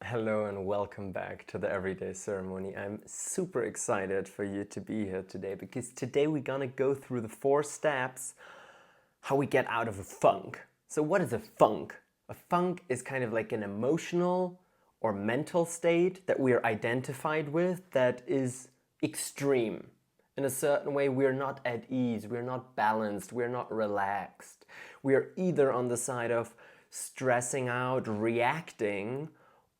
Hello and welcome back to the Everyday Ceremony. I'm super excited for you to be here today because today we're gonna go through the 4 steps how we get out of a funk. So what is a funk? A funk is kind of like an emotional or mental state that we are identified with that is extreme. In a certain way, we're not at ease, we're not balanced, we're not relaxed. We're either on the side of stressing out, reacting,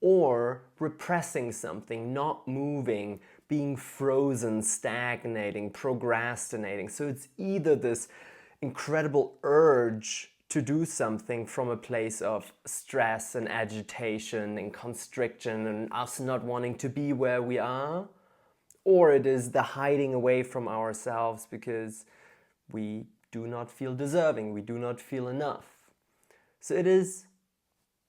or repressing something, not moving, being frozen, stagnating, procrastinating. So it's either this incredible urge to do something from a place of stress and agitation and constriction and us not wanting to be where we are, or it is the hiding away from ourselves because we do not feel deserving, we do not feel enough. So it is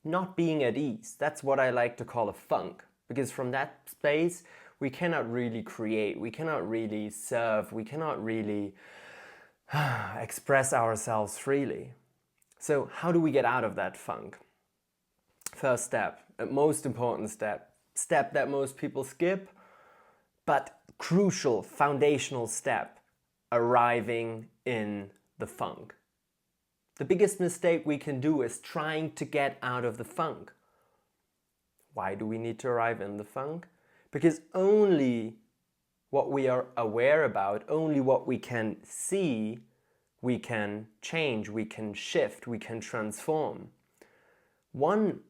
not being at ease. That's what I like to call a funk, because from that space we cannot really create, we cannot really serve, we cannot really express ourselves freely. So how do we get out of that funk? First step, a most important step that most people skip, but crucial, foundational step, arriving in the funk. The biggest mistake we can do is trying to get out of the funk. Why do we need to arrive in the funk? Because only what we are aware about, only what we can see, we can change, we can shift, we can transform. One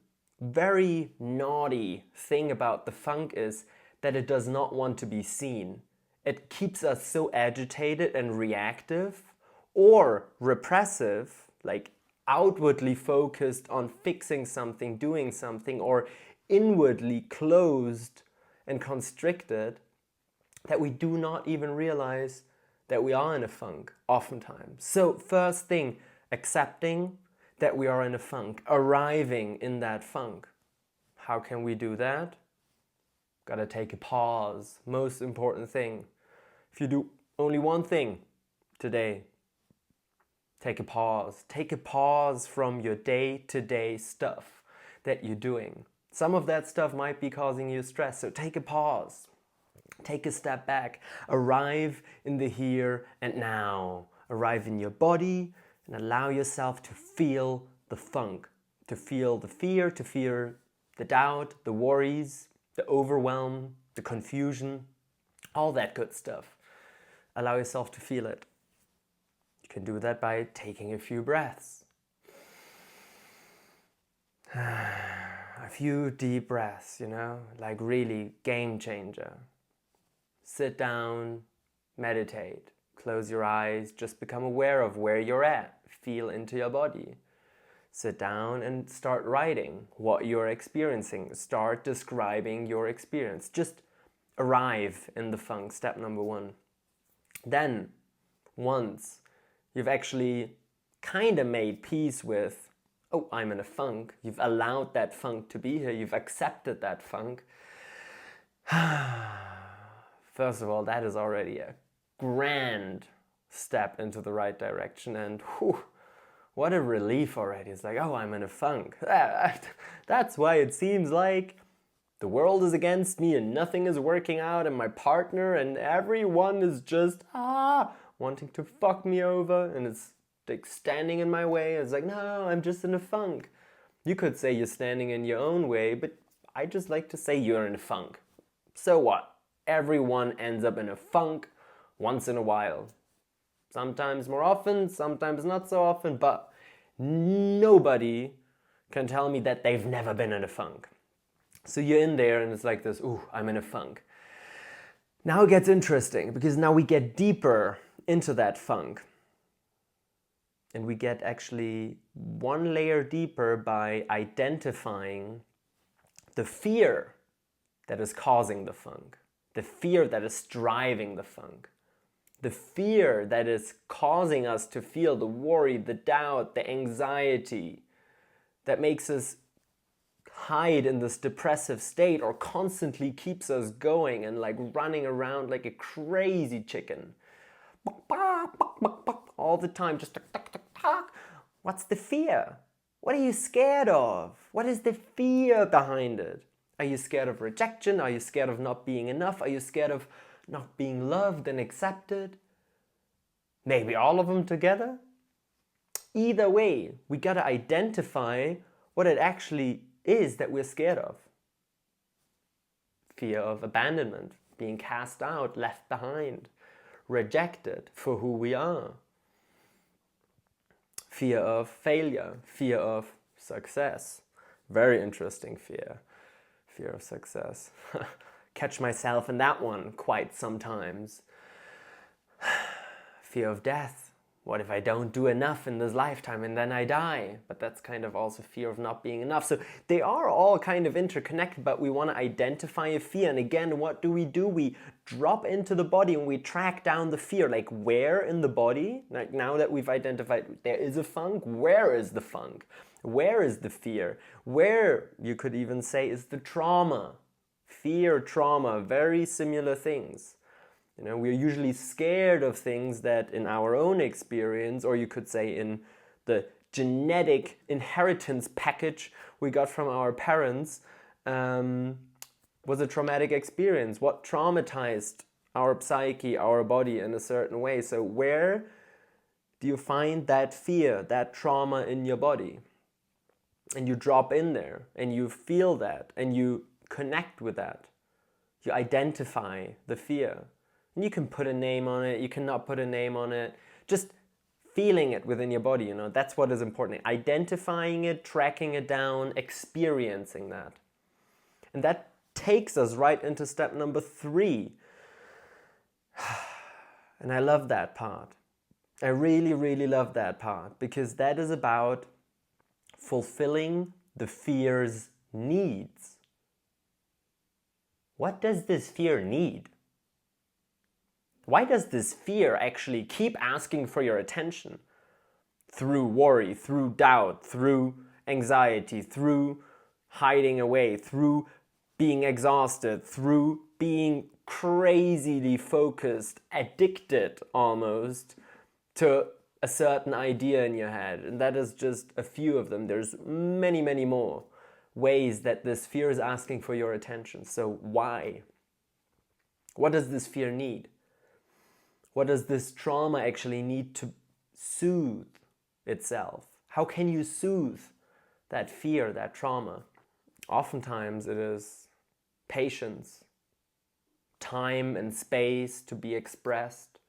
very naughty thing about the funk is that it does not want to be seen. It keeps us so agitated and reactive or repressive, like outwardly focused on fixing something, doing something, or inwardly closed and constricted, that we do not even realize that we are in a funk oftentimes. So first thing, accepting that we are in a funk, arriving in that funk. How can we do that? Gotta take a pause. Most important thing. If you do only one thing today, take a pause. Take a pause from your day-to-day stuff that you're doing. Some of that stuff might be causing you stress, so take a pause. Take a step back. Arrive in the here and now. Arrive in your body and allow yourself to feel the funk, to feel the fear, to feel the doubt, the worries, the overwhelm, the confusion, all that good stuff. Allow yourself to feel it. You can do that by taking a few breaths. A few deep breaths, like really game changer. Sit down, meditate, close your eyes, just become aware of where you're at. Feel into your body. Sit down and start writing what you're experiencing. Start describing your experience. Just arrive in the funk, step number 1. Then, once you've actually kind of made peace with, oh, I'm in a funk, you've allowed that funk to be here, you've accepted that funk, first of all, that is already a grand step into the right direction, and what a relief already. It's like, oh, I'm in a funk. That's why it seems like the world is against me and nothing is working out and my partner and everyone is just wanting to fuck me over and it's like standing in my way. It's like, no, I'm just in a funk. You could say you're standing in your own way, but I just like to say you're in a funk. So what? Everyone ends up in a funk once in a while. Sometimes more often, sometimes not so often, but nobody can tell me that they've never been in a funk. So you're in there and it's like this, ooh, I'm in a funk. Now it gets interesting because now we get deeper into that funk. And we get actually one layer deeper by identifying the fear that is causing the funk, the fear that is driving the funk, the fear that is causing us to feel the worry, the doubt, the anxiety that makes us hide in this depressive state or constantly keeps us going and like running around like a crazy chicken. All the time, just talk. What's the fear? What are you scared of? What is the fear behind it? Are you scared of rejection? Are you scared of not being enough? Are you scared of not being loved and accepted? Maybe all of them together? Either way, we gotta identify what it actually is that we're scared of. Fear of abandonment, being cast out, left behind, rejected for who we are. Fear of failure, fear of success. Very interesting fear. Fear of success. Catch myself in that one quite sometimes. Fear of death. What if I don't do enough in this lifetime and then I die? But that's kind of also fear of not being enough. So they are all kind of interconnected, but we want to identify a fear. And again, what do? We drop into the body and we track down the fear. Like, where in the body? Like, now that we've identified there is a funk, where is the funk? Where is the fear? Where, you could even say, is the trauma? Fear, trauma, very similar things. You know, we're usually scared of things that in our own experience, or you could say in the genetic inheritance package we got from our parents, was a traumatic experience. What traumatized our psyche, our body in a certain way. So where do you find that fear, that trauma in your body? And you drop in there and you feel that and you connect with that. You identify the fear. And you can put a name on it, you cannot put a name on it. Just feeling it within your body, that's what is important. Identifying it, tracking it down, experiencing that. And that takes us right into step number 3. And I love that part. I really, really love that part, because that is about fulfilling the fear's needs. What does this fear need? Why does this fear actually keep asking for your attention? Through worry, through doubt, through anxiety, through hiding away, through being exhausted, through being crazily focused, addicted almost to a certain idea in your head. And that is just a few of them. There's many, many more ways that this fear is asking for your attention. So why? What does this fear need? What does this trauma actually need to soothe itself? How can you soothe that fear, that trauma? Oftentimes it is patience, time and space to be expressed,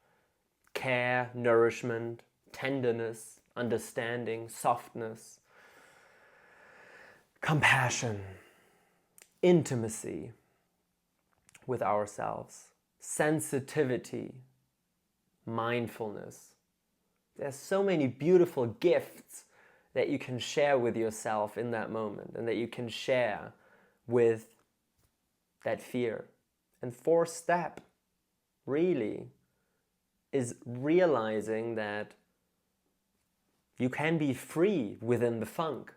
care, nourishment, tenderness, understanding, softness, compassion, intimacy with ourselves, sensitivity, mindfulness. There's so many beautiful gifts that you can share with yourself in that moment and that you can share with that fear. And 4th step really is realizing that you can be free within the funk.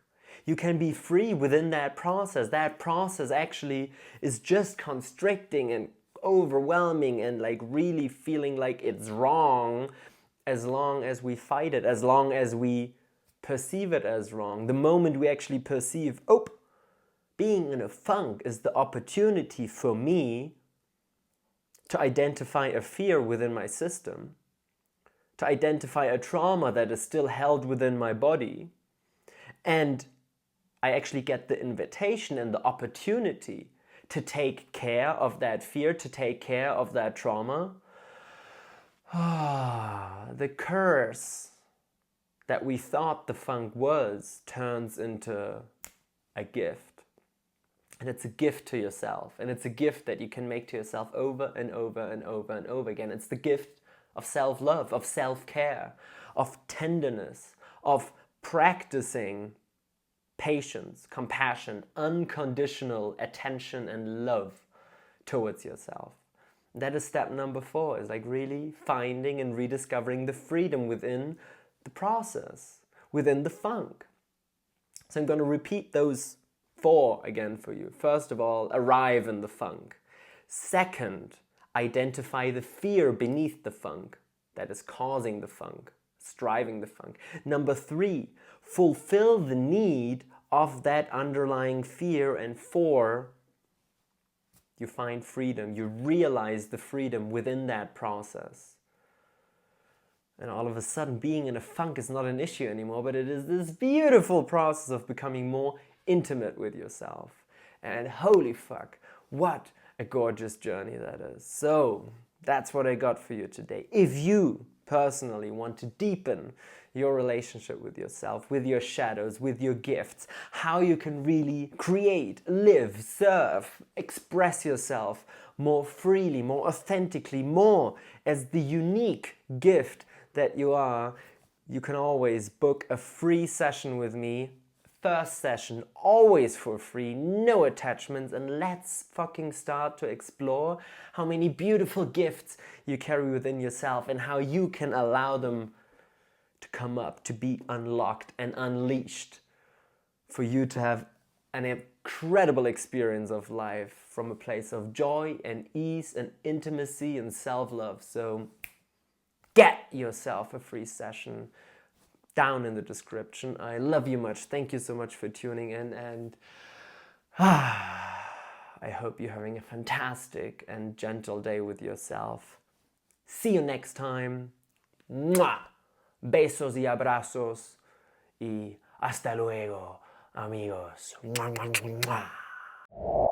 You can be free within that process. That process actually is just constricting and overwhelming and like really feeling like it's wrong as long as we fight it, as long as we perceive it as wrong. The moment we actually perceive, being in a funk is the opportunity for me to identify a fear within my system, to identify a trauma that is still held within my body, and I actually get the invitation and the opportunity to take care of that fear, to take care of that trauma. The curse that we thought the funk was turns into a gift. And it's a gift to yourself. And it's a gift that you can make to yourself over and over and over and over again. It's the gift of self-love, of self-care, of tenderness, of practicing patience, compassion, unconditional attention and love towards yourself. That is step number 4, is like really finding and rediscovering the freedom within the process, within the funk. So I'm going to repeat those 4 again for you. First of all, arrive in the funk. Second, identify the fear beneath the funk that is causing the funk, driving the funk. Number 3, fulfill the need of that underlying fear. And 4, You find freedom. You realize the freedom within that process. And all of a sudden, being in a funk is not an issue anymore, but it is this beautiful process of becoming more intimate with yourself. And holy fuck, what a gorgeous journey that is. So that's what I got for you today. If you personally want to deepen your relationship with yourself, with your shadows, with your gifts, how you can really create, live, serve, express yourself more freely, more authentically, more as the unique gift that you are, you can always book a free session with me. First session, always for free, no attachments, and let's fucking start to explore how many beautiful gifts you carry within yourself and how you can allow them to come up, to be unlocked and unleashed, for you to have an incredible experience of life from a place of joy and ease and intimacy and self-love. So get yourself a free session down in the description. I love you much. Thank you so much for tuning in, and I hope you're having a fantastic and gentle day with yourself. See you next time. Mwah! Besos y abrazos y hasta luego, amigos. Mwah, mwah, mwah.